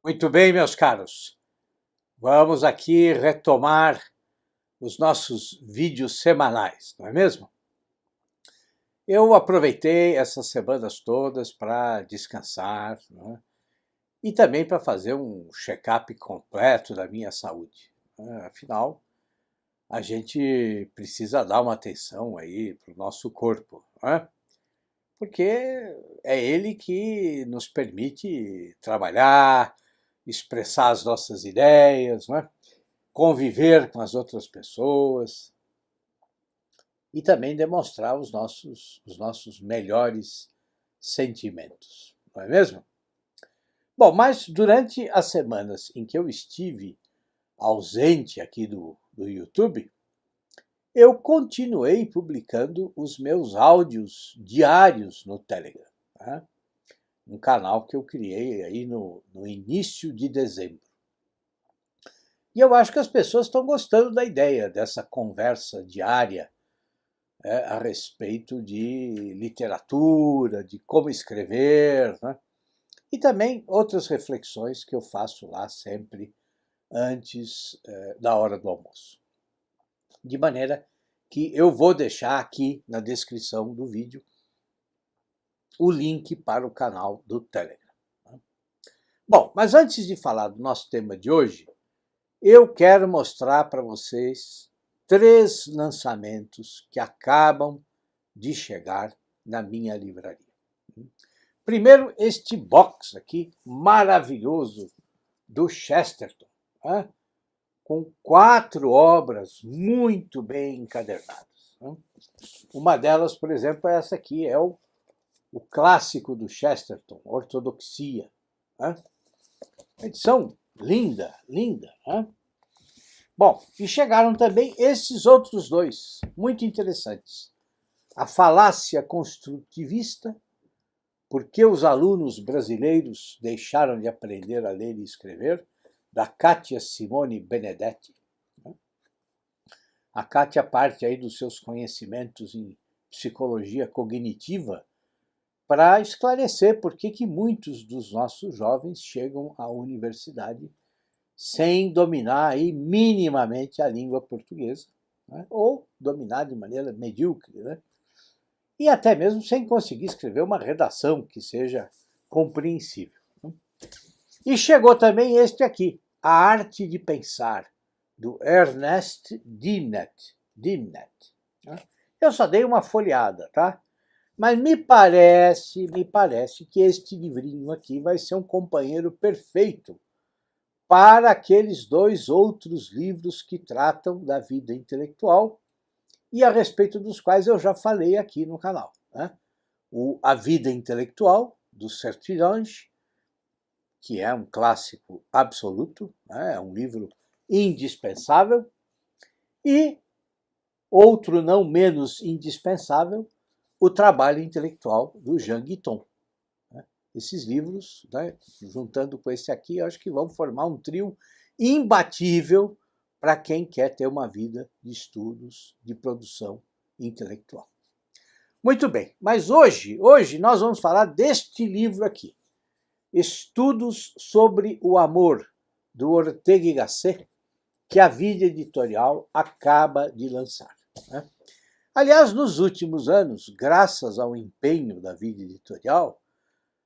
Muito bem, meus caros. Vamos aqui retomar os nossos vídeos semanais, não é mesmo? Eu aproveitei essas semanas todas para descansar, né? E também para fazer um check-up completo da minha saúde, né? Afinal, a gente precisa dar uma atenção aí para o nosso corpo, né? Porque é ele que nos permite trabalhar, expressar as nossas ideias, né? Conviver com as outras pessoas e também demonstrar os nossos melhores sentimentos, não é mesmo? Bom, mas durante as semanas em que eu estive ausente aqui do YouTube, eu continuei publicando os meus áudios diários no Telegram, tá? Um canal que eu criei aí no início de dezembro. E eu acho que as pessoas estão gostando da ideia dessa conversa diária a respeito de literatura, de como escrever, né? E também outras reflexões que eu faço lá sempre antes da hora do almoço. De maneira que eu vou deixar aqui na descrição do vídeo o link para o canal do Telegram. Bom, mas antes de falar do nosso tema de hoje, eu quero mostrar para vocês 3 lançamentos que acabam de chegar na minha livraria. Primeiro, este box aqui, maravilhoso, do Chesterton, né? Com 4 obras muito bem encadernadas. Né? Uma delas, por exemplo, é essa aqui, é o clássico do Chesterton, Ortodoxia. Né? Edição linda, linda. Né? Bom, e chegaram também esses outros 2, muito interessantes. A Falácia Construtivista, por que os alunos brasileiros deixaram de aprender a ler e escrever, da Kátia Simone Benedetti. A Kátia parte aí dos seus conhecimentos em psicologia cognitiva para esclarecer por que muitos dos nossos jovens chegam à universidade sem dominar aí minimamente a língua portuguesa, né? Ou dominar de maneira medíocre, né? E até mesmo sem conseguir escrever uma redação que seja compreensível. E chegou também este aqui, A Arte de Pensar, do Ernest Diminet. Eu só dei uma folheada, tá? Mas me parece que este livrinho aqui vai ser um companheiro perfeito para aqueles 2 outros livros que tratam da vida intelectual e a respeito dos quais eu já falei aqui no canal, né? A Vida Intelectual, do Sertillanges, que é um clássico absoluto, né? É um livro indispensável, e outro não menos indispensável, O Trabalho Intelectual, do Jean Guiton. Esses livros, né, juntando com esse aqui, eu acho que vão formar um trio imbatível para quem quer ter uma vida de estudos, de produção intelectual. Muito bem, mas hoje nós vamos falar deste livro aqui, Estudos sobre o Amor, do Ortega y Gasset, que a Vida Editorial acaba de lançar. Né? Aliás, nos últimos anos, graças ao empenho da Vida Editorial,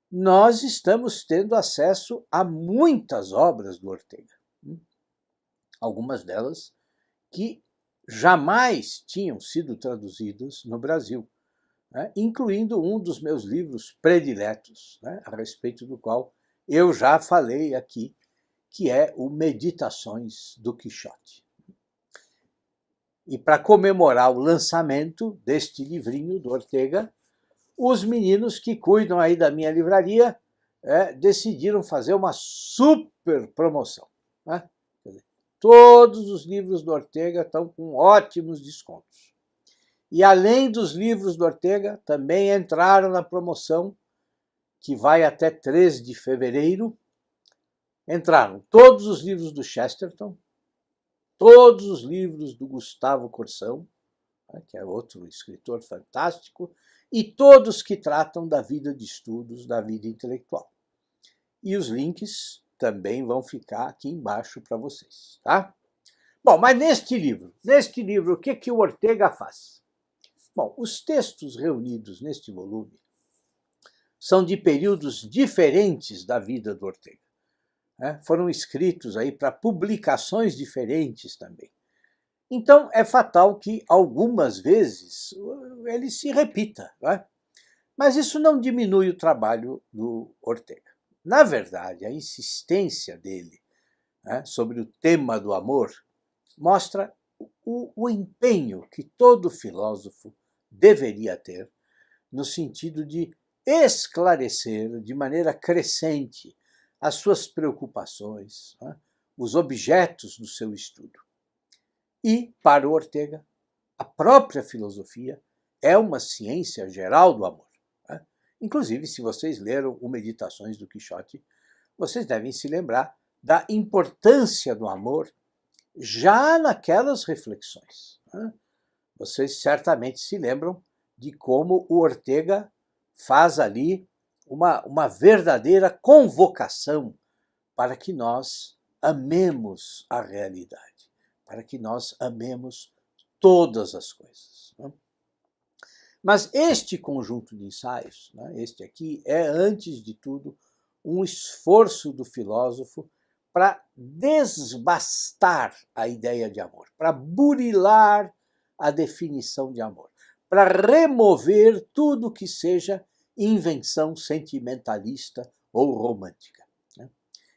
nós estamos tendo acesso a muitas obras do Ortega. Algumas delas que jamais tinham sido traduzidas no Brasil, né? Incluindo um dos meus livros prediletos, né? A respeito do qual eu já falei aqui, que é o Meditações do Quixote. E para comemorar o lançamento deste livrinho do Ortega, os meninos que cuidam aí da minha livraria decidiram fazer uma super promoção. Né? Todos os livros do Ortega estão com ótimos descontos. E além dos livros do Ortega, também entraram na promoção, que vai até 3 de fevereiro, entraram todos os livros do Chesterton, todos os livros do Gustavo Corsão, que é outro escritor fantástico, e todos que tratam da vida de estudos, da vida intelectual. E os links também vão ficar aqui embaixo para vocês, tá? Bom, mas neste livro, o que o Ortega faz? Bom, os textos reunidos neste volume são de períodos diferentes da vida do Ortega. Foram escritos aí para publicações diferentes também. Então, é fatal que algumas vezes ele se repita, não é? Mas isso não diminui o trabalho do Ortega. Na verdade, a insistência dele, sobre o tema do amor mostra o empenho que todo filósofo deveria ter no sentido de esclarecer de maneira crescente as suas preocupações, os objetos do seu estudo. E, para o Ortega, a própria filosofia é uma ciência geral do amor. Inclusive, se vocês leram o Meditações do Quixote, vocês devem se lembrar da importância do amor já naquelas reflexões. Vocês certamente se lembram de como o Ortega faz ali uma verdadeira convocação para que nós amemos a realidade, para que nós amemos todas as coisas. Mas este conjunto de ensaios, este aqui, é, antes de tudo, um esforço do filósofo para desbastar a ideia de amor, para burilar a definição de amor, para remover tudo que seja invenção sentimentalista ou romântica.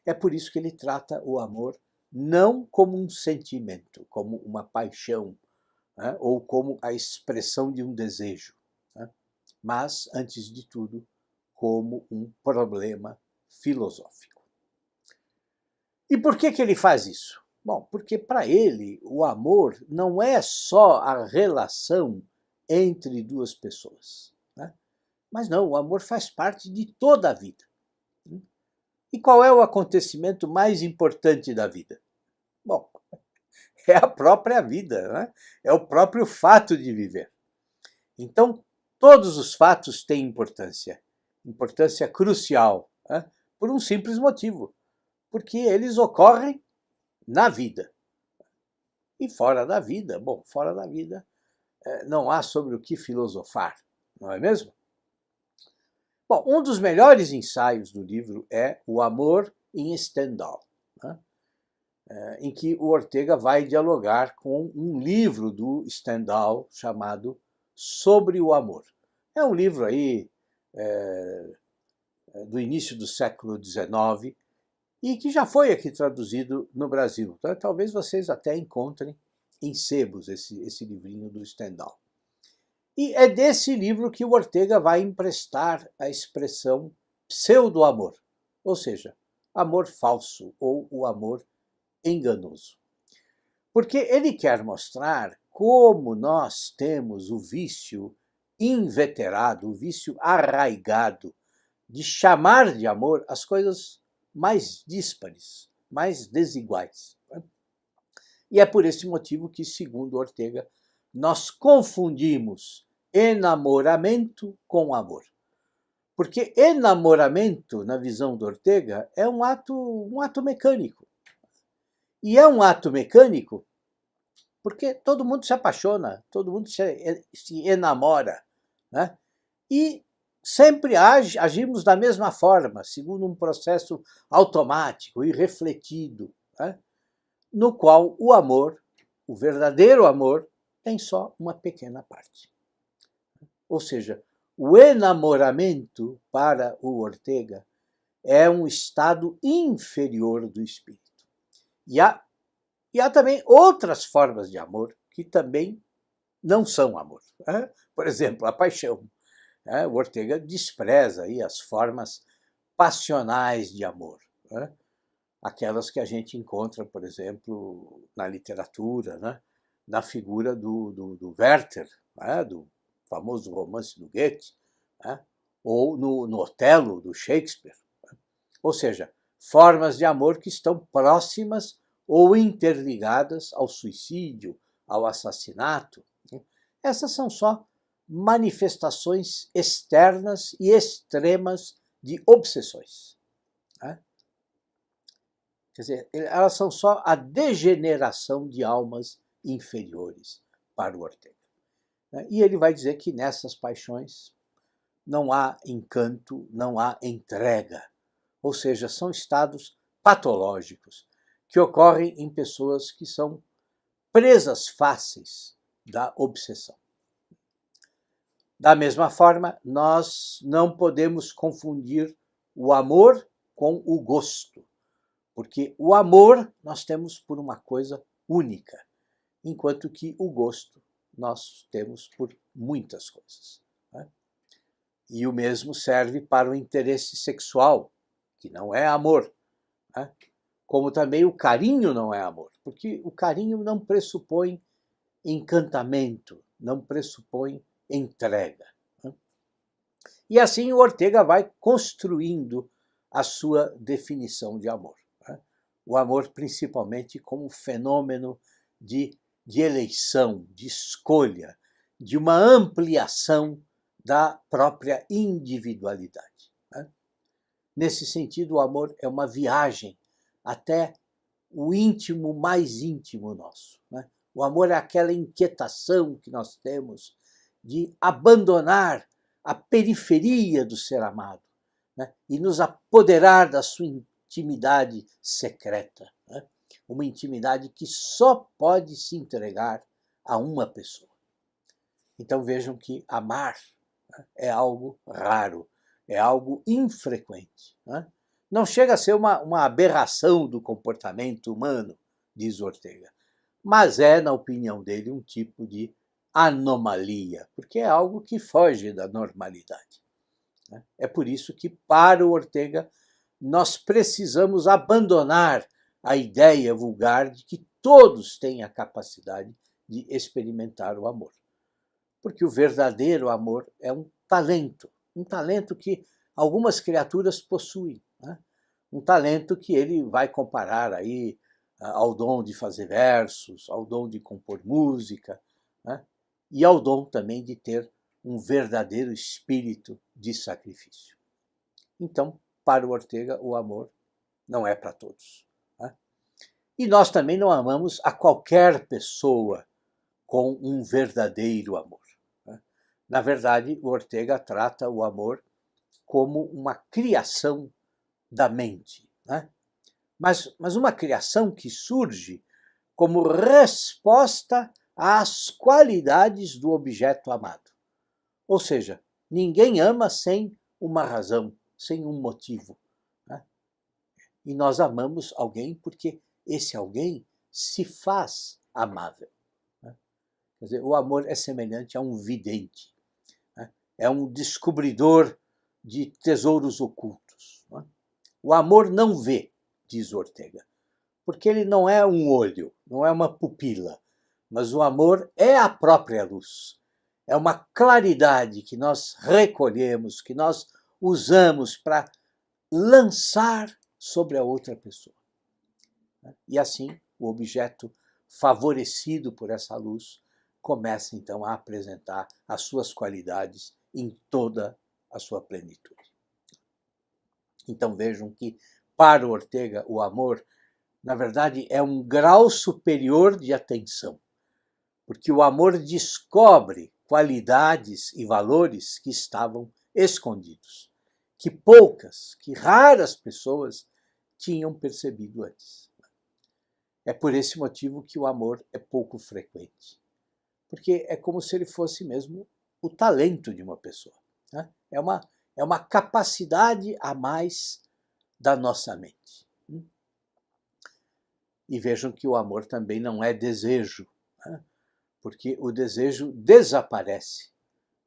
É por isso que ele trata o amor não como um sentimento, como uma paixão, ou como a expressão de um desejo, mas, antes de tudo, como um problema filosófico. E por que ele faz isso? Bom, porque para ele o amor não é só a relação entre duas pessoas, mas não, o amor faz parte de toda a vida. E qual é o acontecimento mais importante da vida? Bom, é a própria vida, é o próprio fato de viver. Então, todos os fatos têm importância crucial, por um simples motivo, porque eles ocorrem na vida. E fora da vida, não há sobre o que filosofar, não é mesmo? Bom, um dos melhores ensaios do livro é O Amor em Stendhal, em que o Ortega vai dialogar com um livro do Stendhal chamado Sobre o Amor. É um livro aí do início do século XIX e que já foi aqui traduzido no Brasil. Então, talvez vocês até encontrem em sebos esse livrinho do Stendhal. E é desse livro que o Ortega vai emprestar a expressão pseudo-amor, ou seja, amor falso ou o amor enganoso. Porque ele quer mostrar como nós temos o vício inveterado, o vício arraigado de chamar de amor as coisas mais díspares, mais desiguais. E é por esse motivo que, segundo Ortega, nós confundimos enamoramento com amor. Porque enamoramento, na visão do Ortega, é um ato mecânico. E é um ato mecânico porque todo mundo se apaixona, todo mundo se enamora, E sempre agimos da mesma forma, segundo um processo automático e refletido, no qual o amor, o verdadeiro amor, tem só uma pequena parte. Ou seja, o enamoramento, para o Ortega, é um estado inferior do espírito. E há também outras formas de amor que também não são amor. Por exemplo, a paixão. O Ortega despreza aí as formas passionais de amor. Aquelas que a gente encontra, por exemplo, na literatura, na figura do Werther, do famoso romance do Goethe, ou no Otelo, do Shakespeare. Ou seja, formas de amor que estão próximas ou interligadas ao suicídio, ao assassinato. Essas são só manifestações externas e extremas de obsessões. Quer dizer, elas são só a degeneração de almas inferiores para o Ortega. E ele vai dizer que nessas paixões não há encanto, não há entrega. Ou seja, são estados patológicos que ocorrem em pessoas que são presas fáceis da obsessão. Da mesma forma, nós não podemos confundir o amor com o gosto, porque o amor nós temos por uma coisa única, enquanto que o gosto nós temos por muitas coisas. Né? E o mesmo serve para o interesse sexual, que não é amor, né? Como também o carinho não é amor, porque o carinho não pressupõe encantamento, não pressupõe entrega. Né? E assim o Ortega vai construindo a sua definição de amor. Né? O amor principalmente como fenômeno de eleição, de escolha, de uma ampliação da própria individualidade. Né? Nesse sentido, o amor é uma viagem até o íntimo mais íntimo nosso. Né? O amor é aquela inquietação que nós temos de abandonar a periferia do ser amado, né? E nos apoderar da sua intimidade secreta. Né? Uma intimidade que só pode se entregar a uma pessoa. Então vejam que amar, né, é algo raro, é algo infrequente. Né? Não chega a ser uma aberração do comportamento humano, diz Ortega, mas é, na opinião dele, um tipo de anomalia, porque é algo que foge da normalidade. É por isso que, para o Ortega, nós precisamos abandonar a ideia vulgar de que todos têm a capacidade de experimentar o amor. Porque o verdadeiro amor é um talento que algumas criaturas possuem. Né? Um talento que ele vai comparar aí ao dom de fazer versos, ao dom de compor música, né? E ao dom também de ter um verdadeiro espírito de sacrifício. Então, para o Ortega, o amor não é para todos. Né? E nós também não amamos a qualquer pessoa com um verdadeiro amor. Né? Na verdade, o Ortega trata o amor como uma criação da mente. Né? Mas uma criação que surge como resposta às qualidades do objeto amado. Ou seja, ninguém ama sem uma razão, sem um motivo. Né? E nós amamos alguém porque esse alguém se faz amável. Né? Quer dizer, o amor é semelhante a um vidente. Né? É um descobridor de tesouros ocultos. Né? O amor não vê, diz Ortega, porque ele não é um olho, não é uma pupila, mas o amor é a própria luz. É uma claridade que nós recolhemos, que nós usamos para lançar sobre a outra pessoa. E assim, o objeto favorecido por essa luz começa então a apresentar as suas qualidades em toda a sua plenitude. Então vejam que, para Ortega, o amor, na verdade, é um grau superior de atenção, porque o amor descobre qualidades e valores que estavam escondidos, que poucas, que raras pessoas tinham percebido antes. É por esse motivo que o amor é pouco frequente, porque é como se ele fosse mesmo o talento de uma pessoa. Né? É uma capacidade a mais da nossa mente. E vejam que o amor também não é desejo, né? Porque o desejo desaparece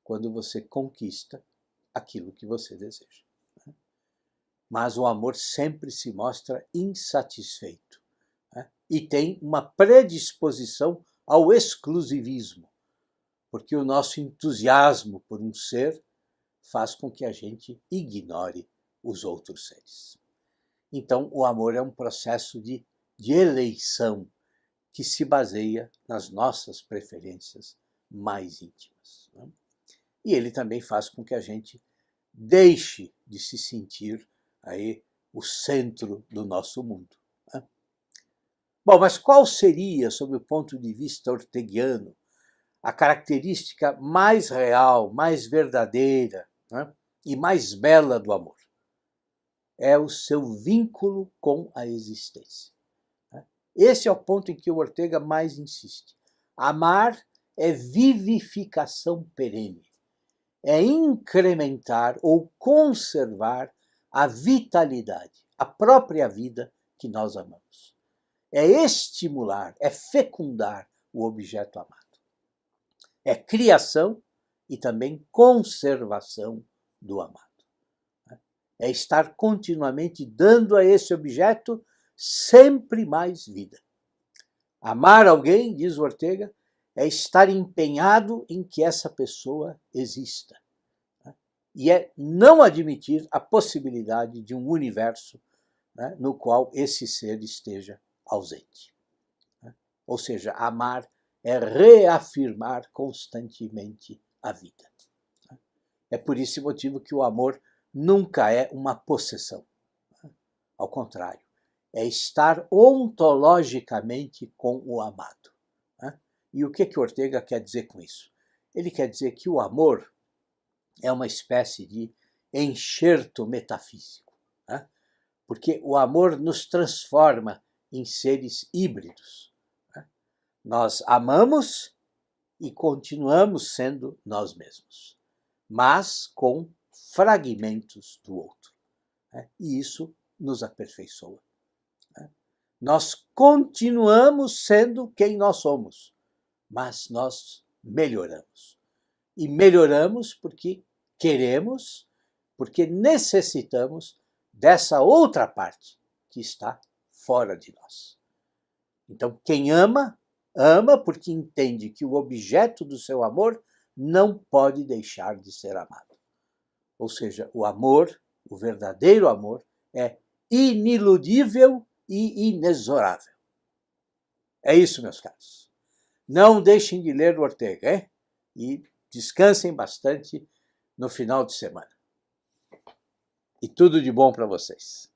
quando você conquista aquilo que você deseja. Né? Mas o amor sempre se mostra insatisfeito, né? E tem uma predisposição ao exclusivismo, porque o nosso entusiasmo por um ser faz com que a gente ignore os outros seres. Então, o amor é um processo de eleição que se baseia nas nossas preferências mais íntimas. Né? E ele também faz com que a gente deixe de se sentir aí o centro do nosso mundo. Né? Bom, mas qual seria, sob o ponto de vista orteguiano, a característica mais real, mais verdadeira, né, e mais bela do amor? É o seu vínculo com a existência. Esse é o ponto em que o Ortega mais insiste. Amar é vivificação perene, é incrementar ou conservar a vitalidade, a própria vida que nós amamos. É estimular, é fecundar o objeto amado. É criação e também conservação do amado. É estar continuamente dando a esse objeto sempre mais vida. Amar alguém, diz Ortega, é estar empenhado em que essa pessoa exista. E é não admitir a possibilidade de um universo, né, no qual esse ser esteja ausente. Ou seja, amar é reafirmar constantemente a vida. É por esse motivo que o amor nunca é uma possessão. Ao contrário, é estar ontologicamente com o amado. E o que Ortega quer dizer com isso? Ele quer dizer que o amor é uma espécie de enxerto metafísico, porque o amor nos transforma em seres híbridos. Nós amamos e continuamos sendo nós mesmos, mas com fragmentos do outro. E isso nos aperfeiçoa. Nós continuamos sendo quem nós somos, mas nós melhoramos. E melhoramos porque queremos, porque necessitamos dessa outra parte que está fora de nós. Então, quem ama, ama porque entende que o objeto do seu amor não pode deixar de ser amado. Ou seja, o amor, o verdadeiro amor, é iniludível e inexorável. É isso, meus caros. Não deixem de ler Ortega, hein? E descansem bastante no final de semana. E tudo de bom para vocês.